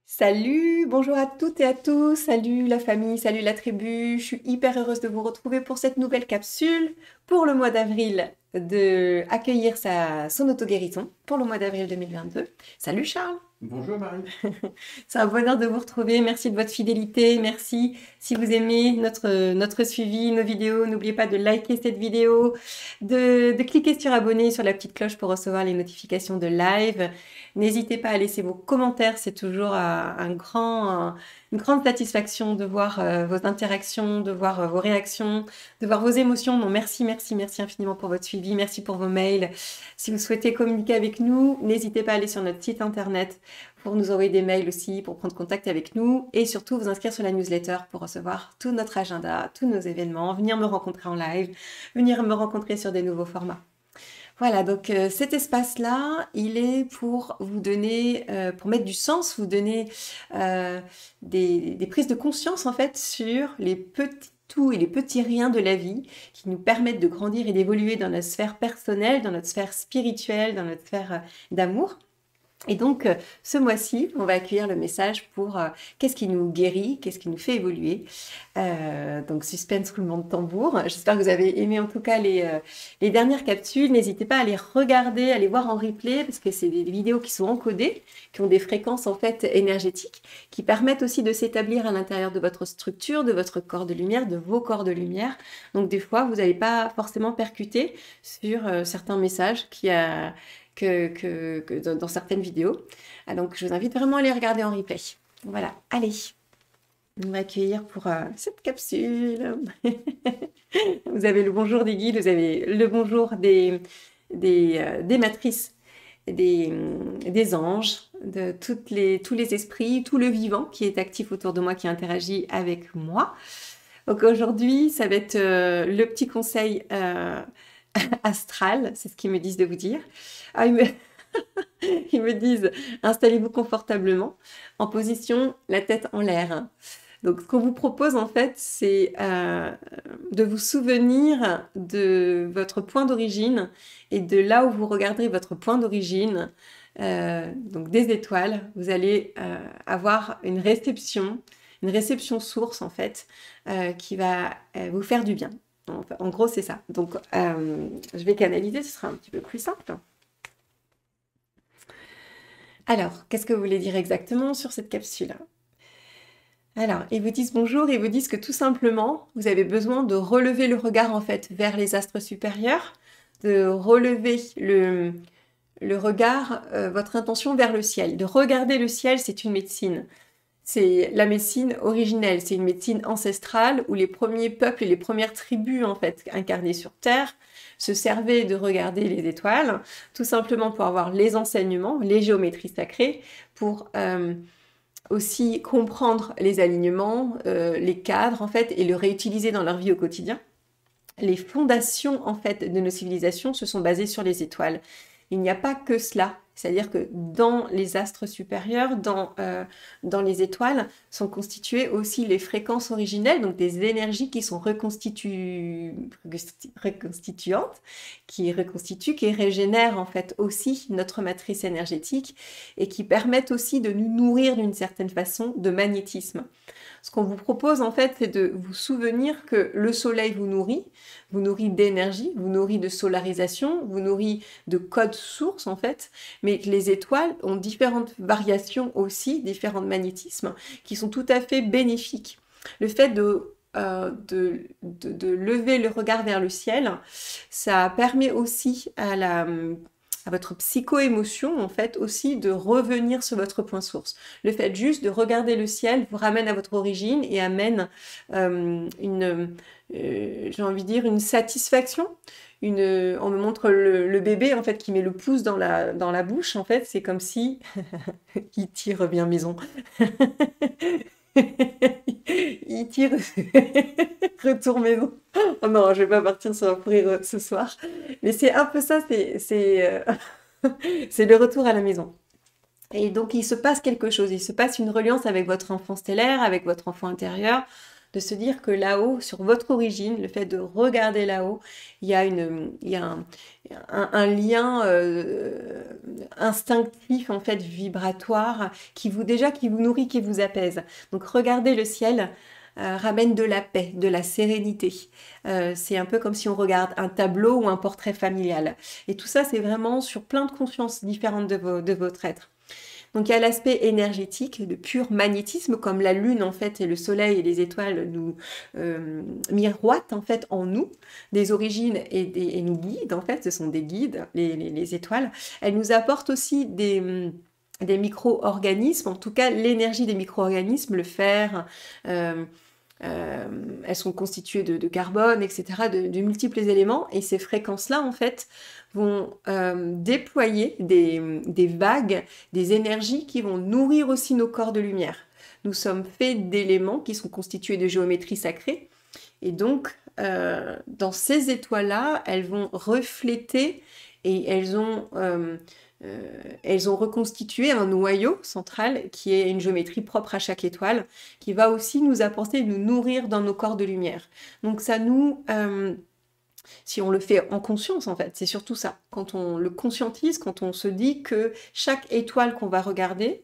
Salut, bonjour à toutes et à tous, salut la famille, salut la tribu, je suis hyper heureuse de vous retrouver pour cette nouvelle capsule pour le mois d'avril de accueillir son auto-guérison pour le mois d'avril 2022. Salut Charles! Bonjour Marie. C'est un bonheur de vous retrouver. Merci de votre fidélité. Merci si vous aimez notre suivi, nos vidéos. N'oubliez pas de liker cette vidéo, de cliquer sur abonner, sur la petite cloche pour recevoir les notifications de live. N'hésitez pas à laisser vos commentaires. C'est toujours une grande satisfaction de voir vos interactions, de voir vos réactions, de voir vos émotions. Donc, merci, merci, merci infiniment pour votre suivi. Merci pour vos mails. Si vous souhaitez communiquer avec nous, n'hésitez pas à aller sur notre site internet pour nous envoyer des mails aussi, pour prendre contact avec nous et surtout vous inscrire sur la newsletter pour recevoir tout notre agenda, tous nos événements, venir me rencontrer en live, venir me rencontrer sur des nouveaux formats. Voilà, donc cet espace-là, il est pour vous donner, pour mettre du sens, vous donner des prises de conscience en fait sur les petits tout et les petits riens de la vie qui nous permettent de grandir et d'évoluer dans notre sphère personnelle, dans notre sphère spirituelle, dans notre sphère d'amour. Et donc, ce mois-ci, on va accueillir le message pour qu'est-ce qui nous guérit, qu'est-ce qui nous fait évoluer. Donc, suspense, roulement de tambour. J'espère que vous avez aimé en tout cas les dernières capsules. N'hésitez pas à les regarder, à les voir en replay, parce que c'est des vidéos qui sont encodées, qui ont des fréquences en fait énergétiques, qui permettent aussi de s'établir à l'intérieur de votre structure, de votre corps de lumière, de vos corps de lumière. Donc, des fois, vous n'allez pas forcément percuter sur certains messages dans certaines vidéos. Donc, je vous invite vraiment à les regarder en replay. Voilà, allez, on va accueillir pour cette capsule. Vous avez le bonjour des guides, vous avez le bonjour des matrices, des anges, de tous les esprits, tout le vivant qui est actif autour de moi, qui interagit avec moi. Donc aujourd'hui, ça va être le petit conseil astral, c'est ce qu'ils me disent de vous dire. Ah, ils me disent, installez-vous confortablement, en position, la tête en l'air. Donc, ce qu'on vous propose, en fait, c'est de vous souvenir de votre point d'origine et de là où vous regarderez votre point d'origine, donc des étoiles, vous allez avoir une réception source, en fait, qui va vous faire du bien. En gros, c'est ça. Donc, je vais canaliser, ce sera un petit peu plus simple. Alors, qu'est-ce que vous voulez dire exactement sur cette capsule? Alors, ils vous disent bonjour, ils vous disent que tout simplement, vous avez besoin de relever le regard en fait vers les astres supérieurs, de relever le regard, votre intention vers le ciel. De regarder le ciel, c'est une médecine. C'est la médecine originelle, c'est une médecine ancestrale où les premiers peuples et les premières tribus en fait incarnées sur Terre se servaient de regarder les étoiles, tout simplement pour avoir les enseignements, les géométries sacrées, pour aussi comprendre les alignements, les cadres en fait, et le réutiliser dans leur vie au quotidien. Les fondations en fait de nos civilisations se sont basées sur les étoiles. Il n'y a pas que cela. C'est-à-dire que dans les astres supérieurs, dans les étoiles, sont constituées aussi les fréquences originelles, donc des énergies qui sont reconstituantes, qui reconstituent, qui régénèrent en fait aussi notre matrice énergétique et qui permettent aussi de nous nourrir d'une certaine façon de magnétisme. Ce qu'on vous propose en fait, c'est de vous souvenir que le soleil vous nourrit d'énergie, vous nourrit de solarisation, vous nourrit de code source en fait, mais que les étoiles ont différentes variations aussi, différents magnétismes qui sont tout à fait bénéfiques. Le fait de lever le regard vers le ciel, ça permet aussi à votre psycho-émotion, en fait, aussi de revenir sur votre point source. Le fait juste de regarder le ciel vous ramène à votre origine et amène j'ai envie de dire, une satisfaction. On me montre le bébé, en fait, qui met le pouce dans la bouche, en fait, c'est comme si... E.T. revient maison. E.T. retour maison. Oh non, je vais pas partir sur un fou rire ce soir. Mais c'est un peu ça, c'est le retour à la maison. Et donc, il se passe quelque chose, il se passe une reliance avec votre enfant stellaire, avec votre enfant intérieur, de se dire que là-haut, sur votre origine, le fait de regarder là-haut, il y a un lien instinctif, en fait, vibratoire, qui vous nourrit, qui vous apaise. Donc regardez le ciel. Ramène de la paix, de la sérénité. C'est un peu comme si on regarde un tableau ou un portrait familial. Et tout ça, c'est vraiment sur plein de consciences différentes de votre être. Donc il y a l'aspect énergétique, de pur magnétisme, comme la lune en fait et le soleil et les étoiles nous miroitent en fait en nous des origines et nous guident en fait, ce sont des guides, les étoiles. Elles nous apportent aussi des micro-organismes, en tout cas l'énergie des micro-organismes, le fer, elles sont constituées de carbone, etc., de multiples éléments, et ces fréquences-là, en fait, vont déployer des vagues, des énergies qui vont nourrir aussi nos corps de lumière. Nous sommes faits d'éléments qui sont constitués de géométrie sacrée, et donc, dans ces étoiles-là, elles vont refléter et elles ont reconstitué un noyau central qui est une géométrie propre à chaque étoile, qui va aussi nous apporter, nous nourrir dans nos corps de lumière. Donc ça nous... si on le fait en conscience, en fait, c'est surtout ça. Quand on le conscientise, quand on se dit que chaque étoile qu'on va regarder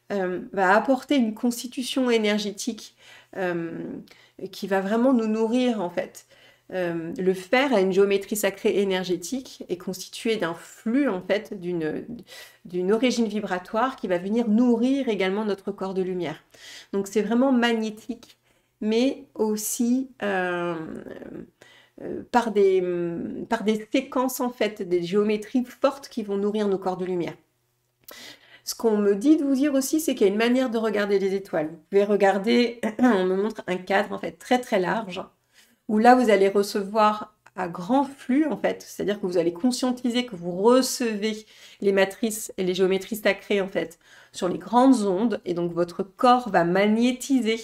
va apporter une constitution énergétique qui va vraiment nous nourrir, en fait. Le fer a une géométrie sacrée énergétique, est constitué d'un flux en fait, d'une origine vibratoire qui va venir nourrir également notre corps de lumière. Donc c'est vraiment magnétique, mais aussi par des séquences en fait, des géométries fortes qui vont nourrir nos corps de lumière. Ce qu'on me dit de vous dire aussi, c'est qu'il y a une manière de regarder les étoiles. Vous pouvez regarder, on me montre un cadre en fait très très large, où là, vous allez recevoir à grand flux, en fait, c'est-à-dire que vous allez conscientiser que vous recevez les matrices et les géométries sacrées, en fait, sur les grandes ondes, et donc votre corps va magnétiser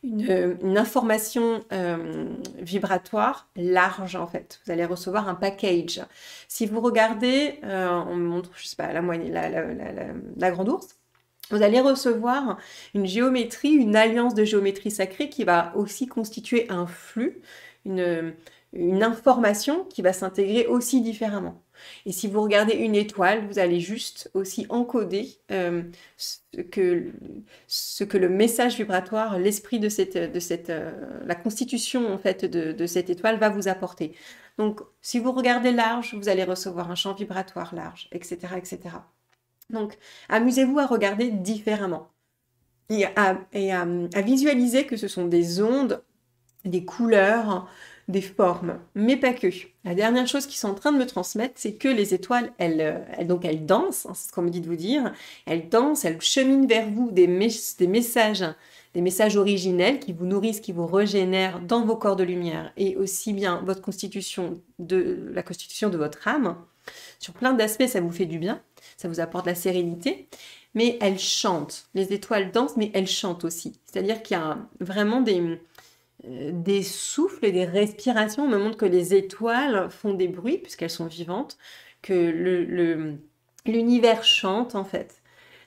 une information vibratoire large, en fait. Vous allez recevoir un package. Si vous regardez, on me montre, je sais pas, la grande ours, vous allez recevoir une géométrie, une alliance de géométrie sacrée qui va aussi constituer un flux, une information qui va s'intégrer aussi différemment. Et si vous regardez une étoile, vous allez juste aussi encoder ce que le message vibratoire, l'esprit la constitution en fait de cette étoile va vous apporter. Donc, si vous regardez large, vous allez recevoir un champ vibratoire large, etc., etc. Donc, amusez-vous à regarder différemment et à visualiser que ce sont des ondes, des couleurs, des formes, mais pas que. La dernière chose qu'ils sont en train de me transmettre, c'est que les étoiles, elles dansent, hein, c'est ce qu'on me dit de vous dire, elles dansent, elles cheminent vers vous des messages originels qui vous nourrissent, qui vous régénèrent dans vos corps de lumière, et aussi bien la constitution de votre âme. Sur plein d'aspects, ça vous fait du bien, ça vous apporte la sérénité, mais elles chantent. Les étoiles dansent, mais elles chantent aussi. C'est-à-dire qu'il y a vraiment des souffles et des respirations. On me montre que les étoiles font des bruits, puisqu'elles sont vivantes, que l'univers chante, en fait.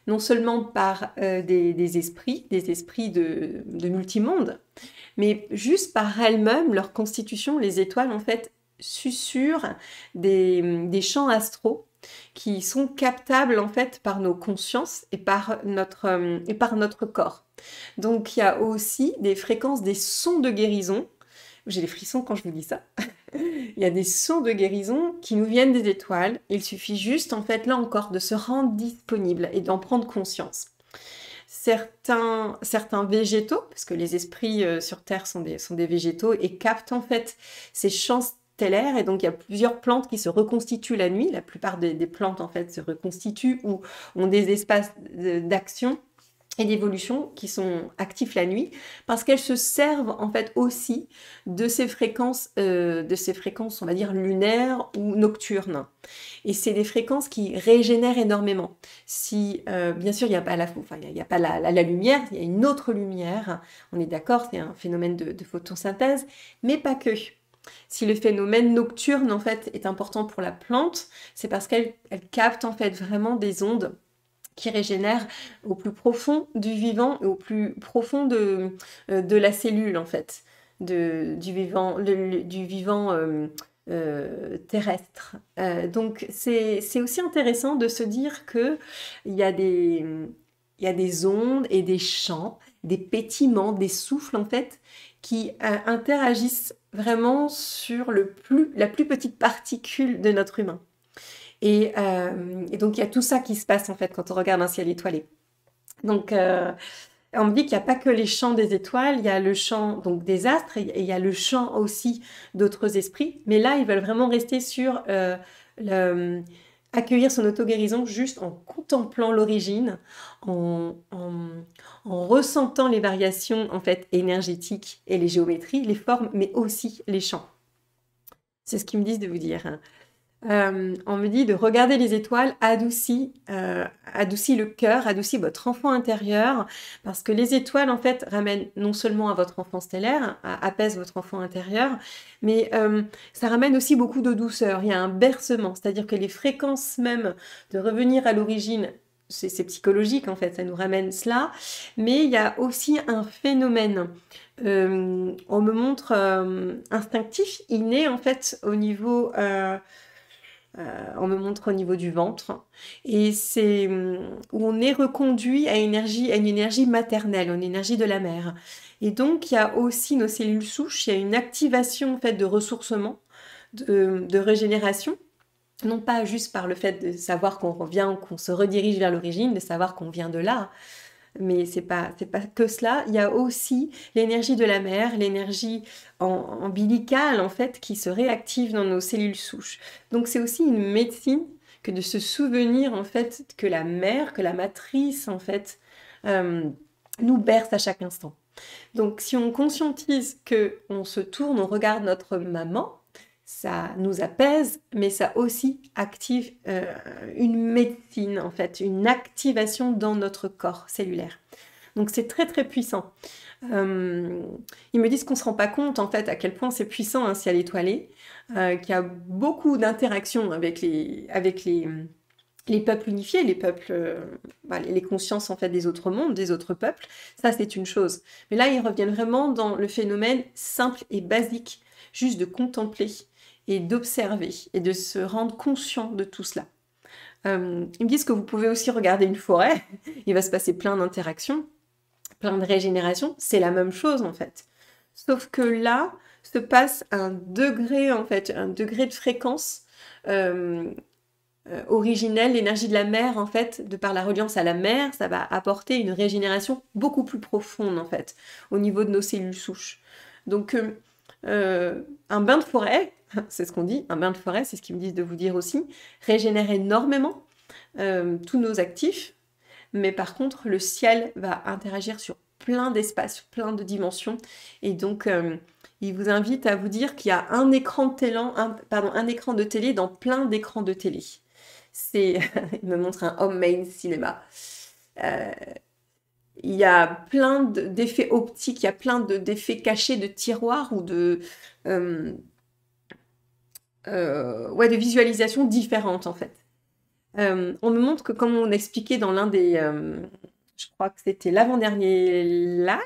Non seulement par des esprits de multimonde, mais juste par elles-mêmes, leur constitution, les étoiles, en fait, susurrent des chants astraux qui sont captables en fait par nos consciences et par notre corps. Donc il y a aussi des fréquences, des sons de guérison. J'ai des frissons quand je vous dis ça. Il y a des sons de guérison qui nous viennent des étoiles. Il suffit juste en fait là encore de se rendre disponible et d'en prendre conscience. Certains végétaux, parce que les esprits sur Terre sont des végétaux et captent en fait ces champs stellaires, et donc il y a plusieurs plantes qui se reconstituent la nuit. La plupart des plantes en fait se reconstituent ou ont des espaces d'action et d'évolution qui sont actifs la nuit, parce qu'elles se servent en fait aussi de ces fréquences, on va dire lunaires ou nocturnes. Et c'est des fréquences qui régénèrent énormément. Si, bien sûr, il n'y a pas la lumière, il y a une autre lumière, on est d'accord, c'est un phénomène de photosynthèse, mais pas que. Si le phénomène nocturne en fait est important pour la plante, c'est parce qu'elle capte en fait vraiment des ondes qui régénère au plus profond du vivant, au plus profond de la cellule, en fait, du vivant, du vivant terrestre. Donc, c'est aussi intéressant de se dire qu'il y a il y a des ondes et des chants, des pétillements, des souffles, en fait, qui interagissent vraiment sur la plus petite particule de notre humain. Et donc, il y a tout ça qui se passe, en fait, quand on regarde un ciel étoilé. Donc, on me dit qu'il n'y a pas que les chants des étoiles, il y a le chant donc, des astres et il y a le chant aussi d'autres esprits. Mais là, ils veulent vraiment rester sur accueillir son auto-guérison juste en contemplant l'origine, en ressentant les variations en fait énergétiques et les géométries, les formes, mais aussi les chants. C'est ce qu'ils me disent de vous dire. On me dit de regarder les étoiles adoucit le cœur, adoucit votre enfant intérieur, parce que les étoiles, en fait, ramènent non seulement à votre enfant stellaire, apaisent votre enfant intérieur, mais ça ramène aussi beaucoup de douceur. Il y a un bercement, c'est-à-dire que les fréquences même de revenir à l'origine, c'est psychologique, en fait, ça nous ramène cela, mais il y a aussi un phénomène on me montre instinctif, inné, en fait, au niveau... on me montre au niveau du ventre, et c'est où on est reconduit à une énergie maternelle, une énergie de la mère. Et donc, il y a aussi nos cellules souches, il y a une activation en fait, de ressourcement, de régénération, non pas juste par le fait de savoir qu'on revient, qu'on se redirige vers l'origine, de savoir qu'on vient de là, mais c'est pas que cela. Il y a aussi l'énergie de la mère, l'énergie ombilicale en fait qui se réactive dans nos cellules souches. Donc c'est aussi une médecine que de se souvenir en fait que la mère, que la matrice en fait nous berce à chaque instant. Donc si on conscientise que on se tourne, on regarde notre maman, ça nous apaise, mais ça aussi active une médecine, en fait, une activation dans notre corps cellulaire. Donc c'est très très puissant. Ils me disent qu'on ne se rend pas compte, en fait, à quel point c'est puissant un ciel étoilé, qu'il y a beaucoup d'interactions avec les peuples unifiés, les peuples, les consciences en fait des autres mondes, des autres peuples. Ça, c'est une chose. Mais là, ils reviennent vraiment dans le phénomène simple et basique, juste de contempler et d'observer et de se rendre conscient de tout cela. Ils me disent que vous pouvez aussi regarder une forêt, il va se passer plein d'interactions, plein de régénérations, c'est la même chose en fait. Sauf que là, se passe un degré en fait, un degré de fréquence originelle, l'énergie de la mer en fait, de par la reliance à la mer, ça va apporter une régénération beaucoup plus profonde en fait, au niveau de nos cellules souches. Donc un bain de forêt, c'est ce qu'on dit, un bain de forêt, c'est ce qu'ils me disent de vous dire aussi, régénère énormément tous nos actifs, mais par contre, le ciel va interagir sur plein d'espaces, plein de dimensions, et donc il vous invite à vous dire qu'il y a un écran de télé dans plein d'écrans de télé. Il me montre un home main cinéma. Il y a plein d'effets optiques, il y a plein d'effets cachés de tiroirs ou de visualisations différentes en fait. On me montre que comme on expliquait dans l'un des... je crois que c'était l'avant-dernier live,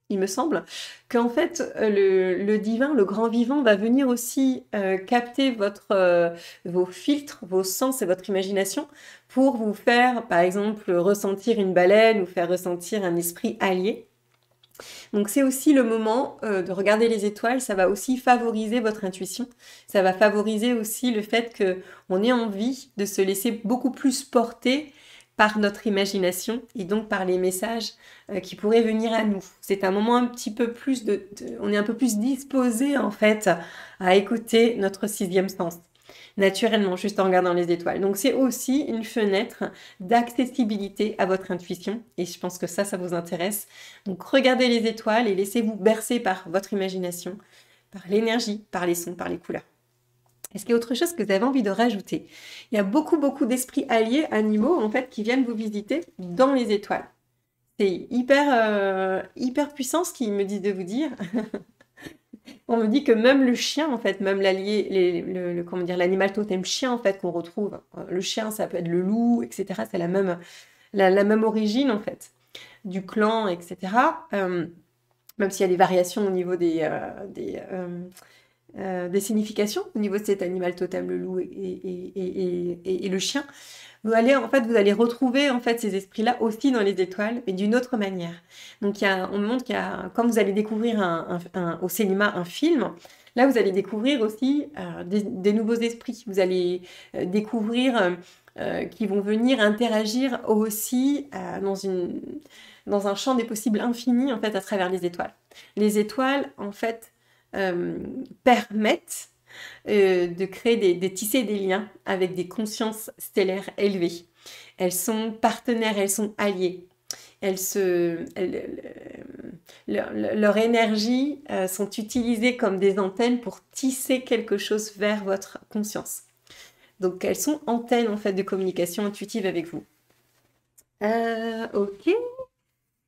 il me semble, qu'en fait, le divin, le grand vivant va venir aussi capter vos filtres, vos sens et votre imagination pour vous faire, par exemple, ressentir une baleine ou faire ressentir un esprit allié. Donc c'est aussi le moment de regarder les étoiles, ça va aussi favoriser votre intuition, ça va favoriser aussi le fait qu'on ait envie de se laisser beaucoup plus porter par notre imagination et donc par les messages qui pourraient venir à nous. C'est un moment un petit peu plus on est un peu plus disposé en fait à écouter notre sixième sens, naturellement, juste en regardant les étoiles. Donc c'est aussi une fenêtre d'accessibilité à votre intuition et je pense que ça vous intéresse. Donc regardez les étoiles et laissez-vous bercer par votre imagination, par l'énergie, par les sons, par les couleurs. Est-ce qu'il y a autre chose que vous avez envie de rajouter? Il y a beaucoup d'esprits alliés, animaux, en fait, qui viennent vous visiter dans les étoiles. C'est hyper puissant ce qu'ils me disent de vous dire. On me dit que même le chien, en fait, même l'animal totem chien, en fait, qu'on retrouve. Le chien, ça peut être le loup, etc. C'est la même la même origine, en fait, du clan, etc. Même s'il y a des variations au niveau des significations, au niveau de cet animal totem, le loup et le chien. Vous allez retrouver en fait ces esprits-là aussi dans les étoiles, mais d'une autre manière. Donc on me montre quand vous allez découvrir au cinéma un film, là vous allez découvrir aussi des nouveaux esprits. Vous allez découvrir qui vont venir interagir aussi dans un champ des possibles infini en fait à travers les étoiles. Les étoiles en fait permettent de créer des tisser des liens avec des consciences stellaires élevées. Elles sont partenaires, elles sont alliées. Leur énergie sont utilisées comme des antennes pour tisser quelque chose vers votre conscience. Donc elles sont antennes en fait de communication intuitive avec vous. Ok.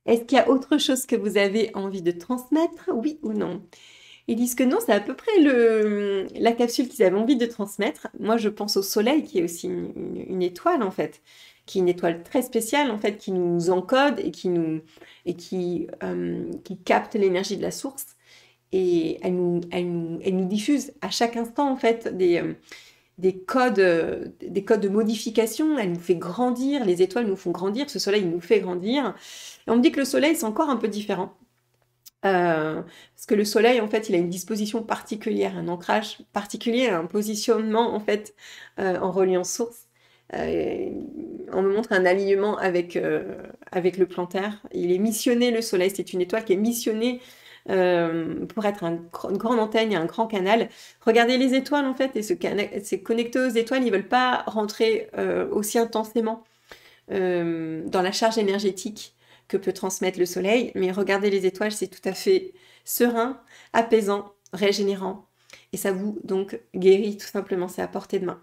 Est-ce qu'il y a autre chose que vous avez envie de transmettre, oui ou non? Ils disent que non, c'est à peu près la capsule qu'ils avaient envie de transmettre. Moi, je pense au Soleil, qui est aussi une étoile, en fait, qui est une étoile très spéciale, en fait, qui nous encode et qui capte l'énergie de la source. Et elle nous diffuse à chaque instant, en fait, des codes de modification. Elle nous fait grandir, les étoiles nous font grandir, ce Soleil nous fait grandir. Et on me dit que le Soleil, c'est encore un peu différent. Parce que le Soleil, en fait, il a une disposition particulière, un ancrage particulier, un positionnement, en fait, en reliant source. On me montre un alignement avec le plan Terre. Il est missionné, le Soleil, c'est une étoile qui est missionnée pour être une grande antenne et un grand canal. Regardez les étoiles, en fait, et c'est connecté aux étoiles, ils ne veulent pas rentrer aussi intensément dans la charge énergétique que peut transmettre le Soleil, mais regardez les étoiles, c'est tout à fait serein, apaisant, régénérant, et ça vous donc guérit tout simplement, c'est à portée de main.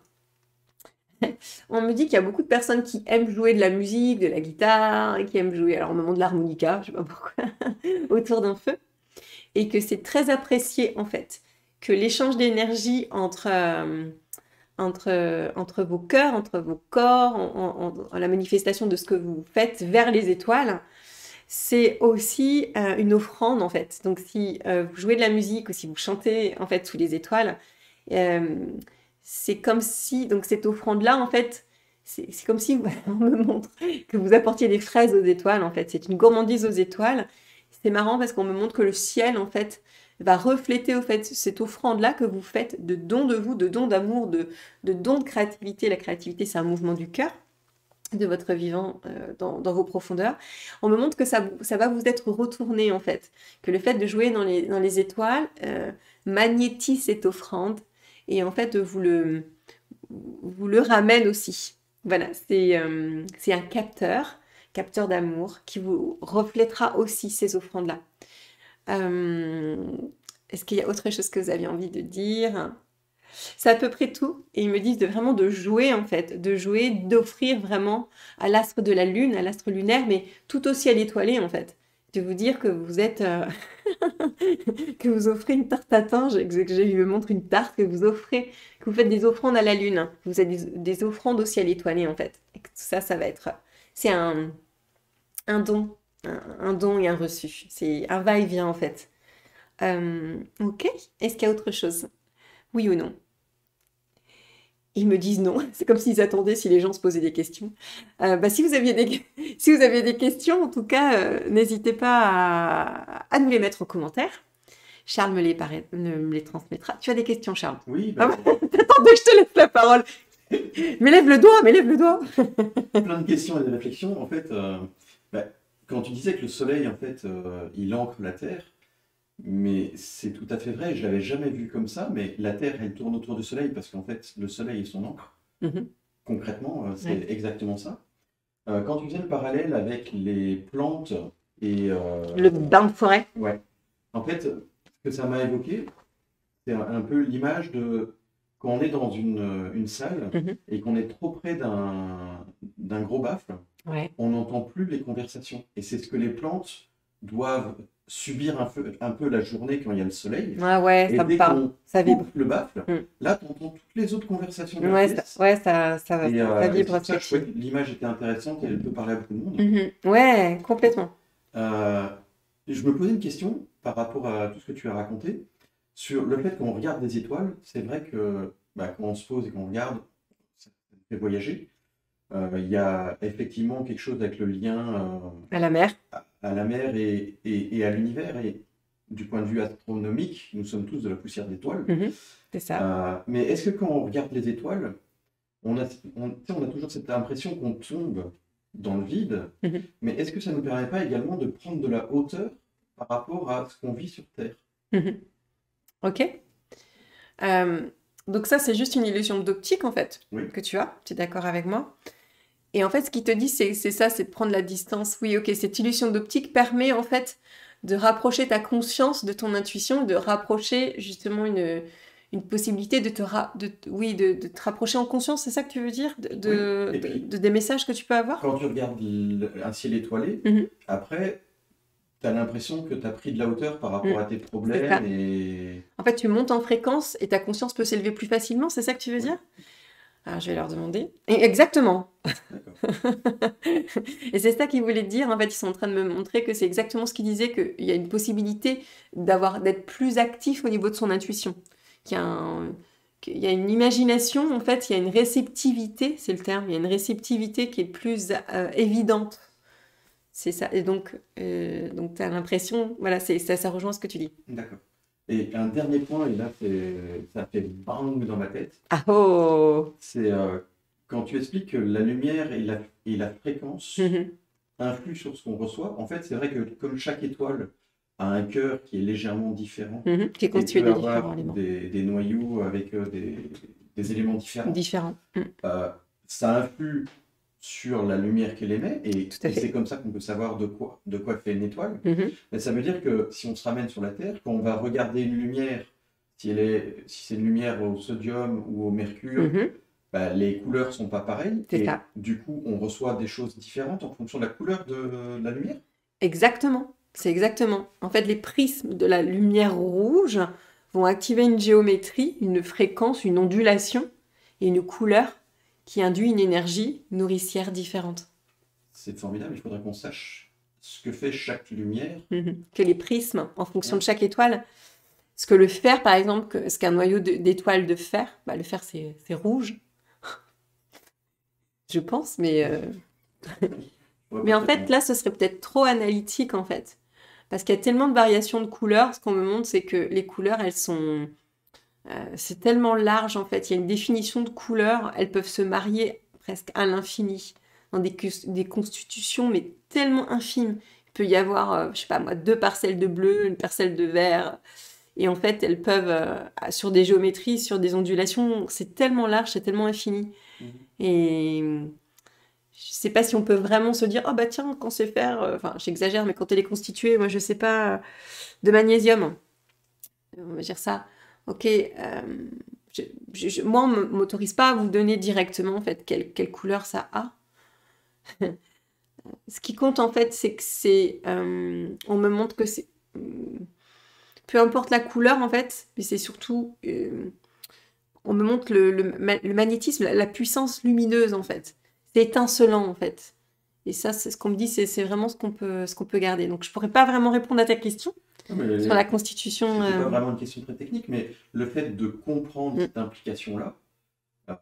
On me dit qu'il y a beaucoup de personnes qui aiment jouer de la musique, de la guitare, et qui aiment jouer, alors au moment de l'harmonica, je sais pas pourquoi, autour d'un feu, et que c'est très apprécié en fait, que l'échange d'énergie entre vos cœurs, entre vos corps, en la manifestation de ce que vous faites vers les étoiles, c'est aussi une offrande en fait. Donc si vous jouez de la musique ou si vous chantez en fait sous les étoiles, c'est comme si, donc cette offrande-là en fait, c'est comme si on me montre que vous apportiez des fraises aux étoiles en fait. C'est une gourmandise aux étoiles. C'est marrant parce qu'on me montre que le ciel en fait va refléter au fait cette offrande-là que vous faites de don de vous, de don d'amour, de don de créativité. La créativité, c'est un mouvement du cœur de votre vivant dans vos profondeurs. On me montre que ça va vous être retourné en fait, que le fait de jouer dans les étoiles magnétise cette offrande et en fait vous le ramène aussi. Voilà, c'est un capteur d'amour qui vous reflètera aussi ces offrandes-là. Est-ce qu'il y a autre chose que vous aviez envie de dire ? C'est à peu près tout. Et ils me disent vraiment de jouer, en fait. De jouer, d'offrir vraiment à l'astre de la lune, à l'astre lunaire, mais tout aussi à l'étoilé, en fait. De vous dire que vous êtes... que vous offrez une tarte à thym. Je me montre une tarte que vous offrez, que vous faites des offrandes à la lune. Hein. Vous êtes des offrandes aussi à l'étoilé, en fait. Et que tout ça, ça va être... C'est un don. Un don et un reçu. C'est un va-et-vient, en fait. Ok. Est-ce qu'il y a autre chose ? Oui ou non ? Ils me disent non. C'est comme s'ils attendaient si les gens se posaient des questions. Si vous aviez des questions, en tout cas, n'hésitez pas à nous les mettre en commentaire. Charles me les transmettra. Tu as des questions, Charles? Oui, Attendez, je te laisse la parole. Mais lève le doigt. plein de questions et de réflexions. En fait, quand tu disais que le soleil, en fait, il ancre la Terre, mais c'est tout à fait vrai, je l'avais jamais vu comme ça, mais la Terre, elle tourne autour du soleil parce qu'en fait, le soleil est son encre. Concrètement, c'est exactement ça. Quand tu faisais le parallèle avec les plantes et... Le bain de forêt. Ouais. En fait, ce que ça m'a évoqué, c'est un peu l'image de quand on est dans une salle et qu'on est trop près d'un gros baffle, on n'entend plus les conversations. Et c'est ce que les plantes doivent subir un peu la journée quand il y a le soleil. Ah ouais, Et ça me dès parle. qu'on Ça vibre. coupe le baffle, Mm. là, tu entends toutes les autres conversations de la Ouais, pièce. Et, ça et c'est vibre pour ce ça que que je trouvais tu que l'image était intéressante et elle peut parler à beaucoup de monde. dis. Ouais, complètement. Euh, je me posais une question par rapport à tout ce que tu as raconté sur le fait qu'on regarde des étoiles. C'est vrai que bah, quand on se pose et qu'on regarde, ça fait voyager. Il y a effectivement quelque chose avec le lien À la mer. à la mer et à l'univers. Et du point de vue astronomique, nous sommes tous de la poussière d'étoiles. Mhm. C'est ça. Mais est-ce que quand on regarde les étoiles, tu sais, on a toujours cette impression qu'on tombe dans le vide, Mhm. mais est-ce que ça ne nous permet pas également de prendre de la hauteur par rapport à ce qu'on vit sur Terre? Mhm. Ok. Euh, donc ça, c'est juste une illusion d'optique, en fait, Oui, que tu as. Tu es d'accord avec moi? Et en fait, ce qu'il te dit, c'est ça, c'est de prendre la distance. Oui, ok, cette illusion d'optique permet, en fait, de rapprocher ta conscience de ton intuition, de rapprocher, justement, une possibilité oui, de te rapprocher en conscience, c'est ça que tu veux dire? oui. Et puis, Des messages que tu peux avoir? quand tu regardes un ciel étoilé, Mhm. après, tu as l'impression que tu as pris de la hauteur par rapport Mm. à tes C'est ça. problèmes et... En fait, tu montes en fréquence et ta conscience peut s'élever plus facilement, c'est ça que tu veux Oui, dire? Alors, je vais leur demander. Exactement. d'accord. Et c'est ça qu'ils voulaient dire. En fait, ils sont en train de me montrer que c'est exactement ce qu'ils disaient, qu'il y a une possibilité d'être plus actif au niveau de son intuition. Qu'il y a une imagination, en fait, il y a une réceptivité, c'est le terme, il y a une réceptivité qui est plus évidente. C'est ça. Et donc tu as l'impression, voilà, ça rejoint ce que tu dis. D'accord. Et un dernier point, et là, ça fait bang dans ma tête, Ah oh! c'est quand tu expliques que la lumière et la fréquence Mhm. influent sur ce qu'on reçoit. En fait, c'est vrai que comme chaque étoile a un cœur qui est légèrement différent Mhm. Qui est et constitué peut de différents avoir éléments. des noyaux avec des éléments différents, Différents. euh, ça influe sur la lumière qu'elle émet Tout à et c'est fait. comme ça qu'on peut savoir de quoi fait une étoile. Mhm. Mais ça veut dire que si on se ramène sur la Terre, quand on va regarder une lumière, si c'est une lumière au sodium ou au mercure, Mhm. bah, les couleurs sont pas pareilles C'est et ça. du coup on reçoit des choses différentes en fonction de la couleur de la lumière. Exactement. C'est exactement. En fait, les prismes de la lumière rouge vont activer une géométrie, une fréquence, une ondulation et une couleur qui induit une énergie nourricière différente. C'est formidable, il faudrait qu'on sache ce que fait chaque lumière. Mhm. Que les prismes, en fonction Ouais. de chaque étoile, ce que le fer, par exemple, ce qu'un noyau d'étoile de fer, bah, le fer c'est rouge, je pense, Ouais, mais pas en fait, tellement. là, ce serait peut-être trop analytique, en fait. Parce qu'il y a tellement de variations de couleurs. Ce qu'on me montre, c'est que les couleurs, c'est tellement large, en fait. Il y a une définition de couleurs. Elles peuvent se marier presque à l'infini, dans des constitutions, mais tellement infimes. Il peut y avoir, je sais pas moi, 2 parcelles de bleu, une parcelle de vert. Et en fait, elles peuvent, sur des géométries, sur des ondulations, c'est tellement large, c'est tellement infini. Mhm. Et je sais pas si on peut vraiment se dire, oh bah tiens, quand c'est faire, enfin j'exagère, mais quand elle est constituée, moi je sais pas, de magnésium, on va dire ça, ok, moi on m'autorise pas à vous donner directement en fait quelle couleur ça a. Ce qui compte en fait, c'est que on me montre que c'est, peu importe la couleur en fait, mais c'est surtout, on me montre le magnétisme, la puissance lumineuse en fait. C'est étincelant en fait. Et ça, c'est ce qu'on me dit, c'est vraiment ce qu'on peut garder. Donc je pourrais pas vraiment répondre à ta question Non, sur la mais constitution. c'était pas vraiment une question très technique, mais le fait de comprendre Mm. cette implication-là, en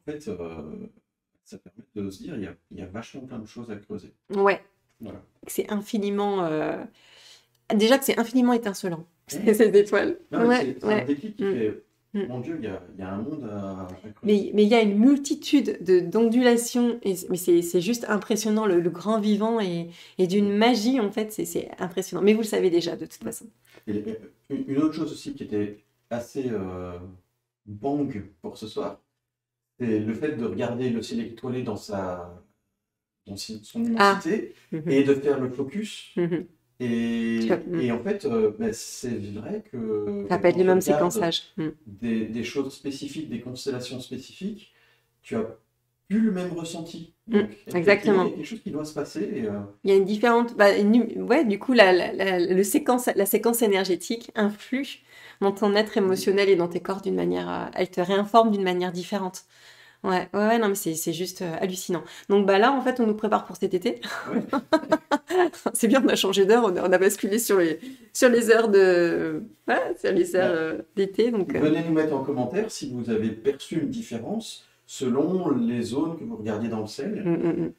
fait, ça permet de se dire il y a vachement plein de choses à creuser. Ouais, Voilà. c'est infiniment. Déjà que c'est infiniment étincelant, Mm. ces étoiles. Non, mais Ouais, c'est un ouais. déclic qui Mm, fait mm. mon Dieu, il y a un monde à creuser. Mais il y a une multitude d'ondulations, mais c'est juste impressionnant, le grand vivant et d'une magie, en fait, c'est impressionnant. Mais vous le savez déjà, de toute façon. Et une autre chose aussi qui était assez bang pour ce soir, c'est le fait de regarder le ciel étoilé son Ah. immensité Mhm, et de faire le focus. mhm. Et en fait, c'est vrai que Ça peut être quand le tu même regardes séquençage. Mm. des choses spécifiques, des constellations spécifiques, tu as plus le même ressenti. Mm, Donc, effectivement, il exactement. y a quelque chose qui doit se passer. Il y a une différente... ouais, du coup, la séquence énergétique influe dans ton être émotionnel et dans tes corps d'une manière... elle te réinforme d'une manière différente. Ouais, ouais, ouais, non, mais c'est juste hallucinant. Donc bah là, en fait, on nous prépare pour cet été. Ouais. C'est bien, on a changé d'heure, on a basculé sur les heures de... Ouais, sur les heures Bah, d'été, donc... venez nous mettre en commentaire si vous avez perçu une différence selon les zones que vous regardiez dans le ciel. mm.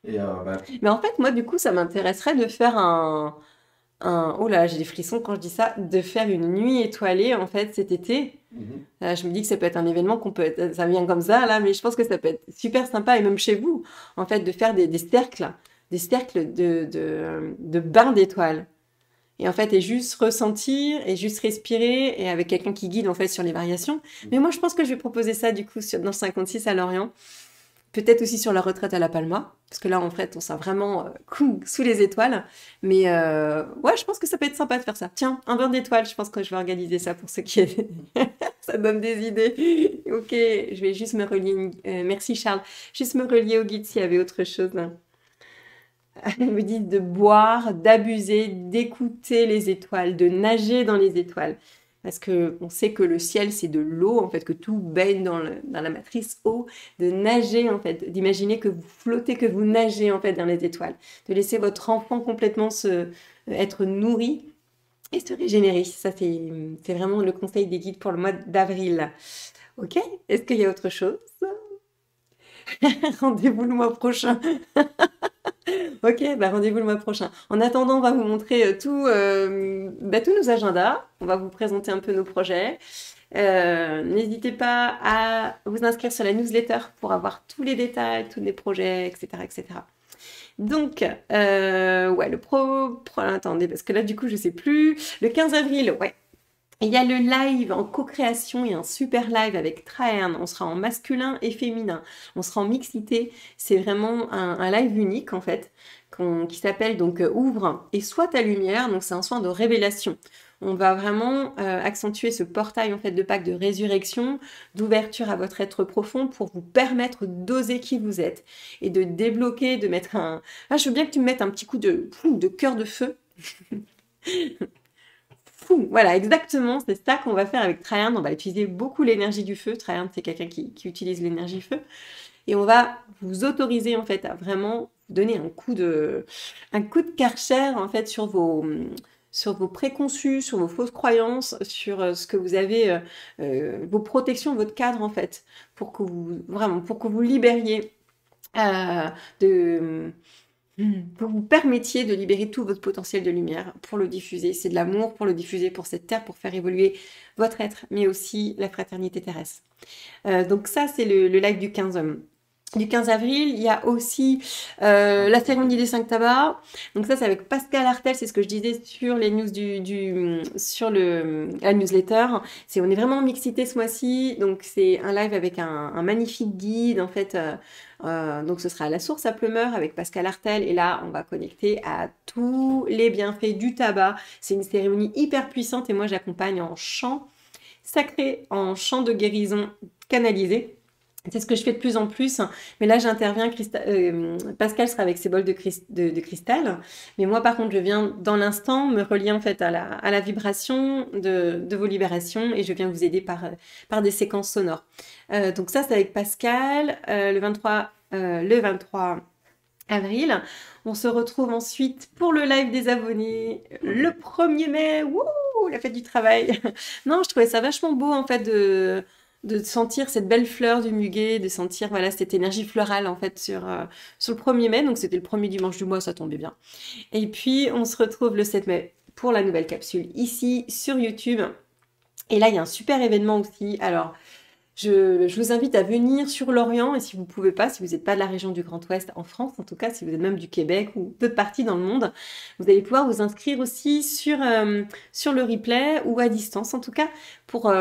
Et bah, Mais en fait, moi, du coup, ça m'intéresserait de faire oh là, j'ai des frissons quand je dis ça, de faire une nuit étoilée, en fait, cet été. mhm. Je me dis que ça peut être un événement ça vient comme ça, là, mais je pense que ça peut être super sympa, et même chez vous, en fait, de faire des cercles de bains d'étoiles. Et en fait, et juste ressentir, et juste respirer, et avec quelqu'un qui guide, en fait, sur les variations. Mais moi, je pense que je vais proposer ça, du coup, dans le 56 à Lorient. Peut-être aussi sur la retraite à La Palma, parce que là, en fait, on sera vraiment sous les étoiles. Mais ouais, je pense que ça peut être sympa de faire ça. Tiens, un bain d'étoiles, je pense que je vais organiser ça pour ceux qui... Ça donne des idées. Ok, je vais juste me relier... merci Charles. Juste me relier au guide s'il y avait autre chose. Elle me dit de boire, d'abuser, d'écouter les étoiles, de nager dans les étoiles. Parce que on sait que le ciel, c'est de l'eau, en fait, que tout baigne dans la matrice eau, de nager, en fait, d'imaginer que vous flottez, que vous nagez, en fait, dans les étoiles, de laisser votre enfant complètement être nourri et se régénérer. Ça, c'est vraiment le conseil des guides pour le mois d'avril. Ok? Est-ce qu'il y a autre chose? Rendez-vous le mois prochain. Ok, bah rendez-vous le mois prochain. En attendant, on va vous montrer tous nos agendas. On va vous présenter un peu nos projets. N'hésitez pas à vous inscrire sur la newsletter pour avoir tous les détails, tous les projets, etc., etc. Donc, ouais, attendez, parce que là, du coup, je sais plus. Le 15 avril, ouais. Il y a le live en co-création et un super live avec Traherne. On sera en masculin et féminin. On sera en mixité. C'est vraiment un live unique, en fait, qui s'appelle donc Ouvre et sois ta lumière. Donc, c'est un soin de révélation. On va vraiment accentuer ce portail, en fait, de Pâques de résurrection, d'ouverture à votre être profond pour vous permettre d'oser qui vous êtes et de débloquer, de mettre un... Ah, je veux bien que tu me mettes un petit coup de cœur de feu. Fou. Voilà, exactement, c'est ça qu'on va faire avec Traherne. On va utiliser beaucoup l'énergie du feu. Traherne, c'est quelqu'un qui utilise l'énergie feu. Et on va vous autoriser, en fait, à vraiment donner un coup de Karcher, en fait, sur vos préconçus, sur vos fausses croyances, sur ce que vous avez, vos protections, votre cadre, en fait, pour que vous libériez de... Pour vous permettiez de libérer tout votre potentiel de lumière pour le diffuser. C'est de l'amour pour le diffuser pour cette terre, pour faire évoluer votre être, mais aussi la fraternité terrestre. Donc ça, c'est le live du 15 avril. Il y a aussi la cérémonie des 5 tabacs. Donc ça, c'est avec Pascal Artel, c'est ce que je disais sur les news sur la newsletter. On est vraiment mixité ce mois-ci. Donc c'est un live avec un magnifique guide, en fait. Donc ce sera à la source à Pleumeur avec Pascal Artel. Et là, on va connecter à tous les bienfaits du tabac. C'est une cérémonie hyper puissante et moi, j'accompagne en chant sacré, en chant de guérison canalisé. C'est ce que je fais de plus en plus. Mais là, j'interviens. Pascal sera avec ses bols de cristal. Mais moi, par contre, je viens dans l'instant me relier en fait à la vibration de vos libérations et je viens vous aider par des séquences sonores. Donc ça, c'est avec Pascal le 23 avril. On se retrouve ensuite pour le live des abonnés le 1er mai. Wouh, la fête du travail. Non, je trouvais ça vachement beau en fait de sentir cette belle fleur du muguet, de sentir voilà cette énergie florale en fait sur le 1er mai. Donc c'était le premier dimanche du mois, ça tombait bien. Et puis on se retrouve le 7 mai pour la nouvelle capsule ici sur YouTube. Et là, il y a un super événement aussi. Alors, je vous invite à venir sur Lorient et si vous ne pouvez pas, si vous n'êtes pas de la région du Grand Ouest en France, en tout cas, si vous êtes même du Québec ou d'autres parties dans le monde, vous allez pouvoir vous inscrire aussi sur le replay ou à distance, en tout cas, pour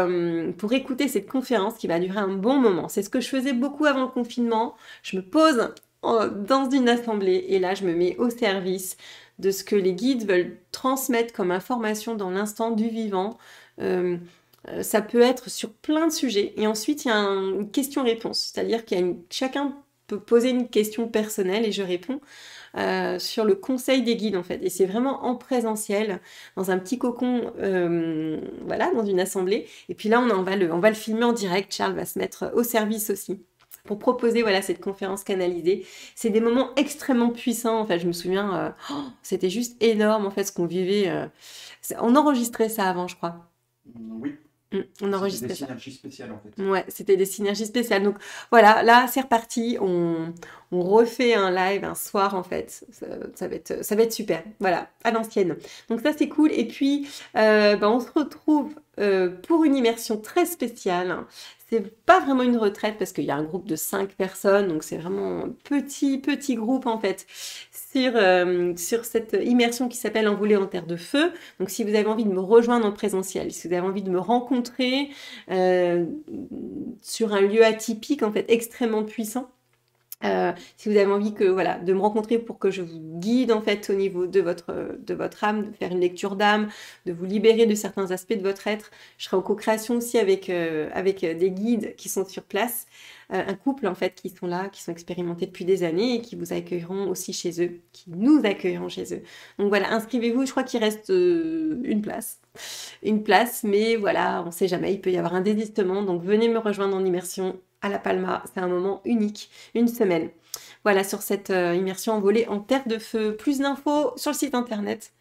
écouter cette conférence qui va durer un bon moment. C'est ce que je faisais beaucoup avant le confinement. Je me pose dans une assemblée et là, je me mets au service de ce que les guides veulent transmettre comme information dans l'instant du vivant. Ça peut être sur plein de sujets. Et ensuite, il y a une question-réponse. C'est-à-dire qu'il y a chacun peux poser une question personnelle et je réponds sur le conseil des guides en fait. Et c'est vraiment en présentiel, dans un petit cocon, voilà, dans une assemblée. Et puis là, on va le filmer en direct. Charles va se mettre au service aussi pour proposer voilà cette conférence canalisée. C'est des moments extrêmement puissants. En fait, je me souviens, c'était juste énorme en fait ce qu'on vivait. On enregistrait ça avant, je crois. Oui, On c'était des enregistrait ça. synergies spéciales en fait. Ouais, c'était des synergies spéciales. Donc voilà, là c'est reparti. On refait un live un soir en fait. Ça va être super. Voilà, à l'ancienne. Donc ça c'est cool. Et puis on se retrouve pour une immersion très spéciale. C'est pas vraiment une retraite parce qu'il y a un groupe de 5 personnes, donc c'est vraiment un petit groupe en fait sur cette immersion qui s'appelle Envolée en terre de feu. Donc si vous avez envie de me rejoindre en présentiel, si vous avez envie de me rencontrer euh, sur un lieu atypique en fait extrêmement puissant, si vous avez envie voilà, de me rencontrer pour que je vous guide en fait au niveau de votre âme, de faire une lecture d'âme, de vous libérer de certains aspects de votre être. Je serai en co-création aussi avec des guides qui sont sur place, un couple en fait qui sont là, qui sont expérimentés depuis des années et qui vous accueilleront aussi chez eux, qui nous accueilleront chez eux. Donc voilà, inscrivez-vous, je crois qu'il reste une place, mais voilà, on ne sait jamais, il peut y avoir un désistement, donc venez me rejoindre en immersion à La Palma, c'est un moment unique, une semaine. Voilà, sur cette immersion envolée en terre de feu. Plus d'infos sur le site internet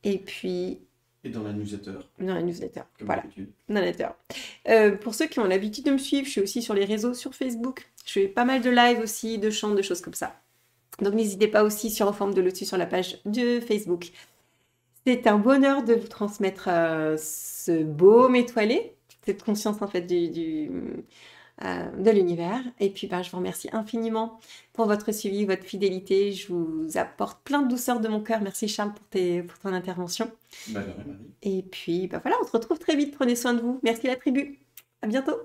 et puis Et dans la newsletter, dans la newsletter. comme Voilà, d'habitude. dans la newsletter. Pour ceux qui ont l'habitude de me suivre, je suis aussi sur les réseaux, sur Facebook. Je fais pas mal de lives aussi, de chants, de choses comme ça. Donc n'hésitez pas aussi sur En forme de lotus sur la page de Facebook. C'est un bonheur de vous transmettre ce baume étoilé, cette conscience en fait de l'univers. Et puis je vous remercie infiniment pour votre suivi, votre fidélité. Je vous apporte plein de douceur de mon cœur. Merci Charles pour ton intervention. Bah, de rien, Marie. Et puis voilà, on se retrouve très vite. Prenez soin de vous. Merci la tribu. À bientôt.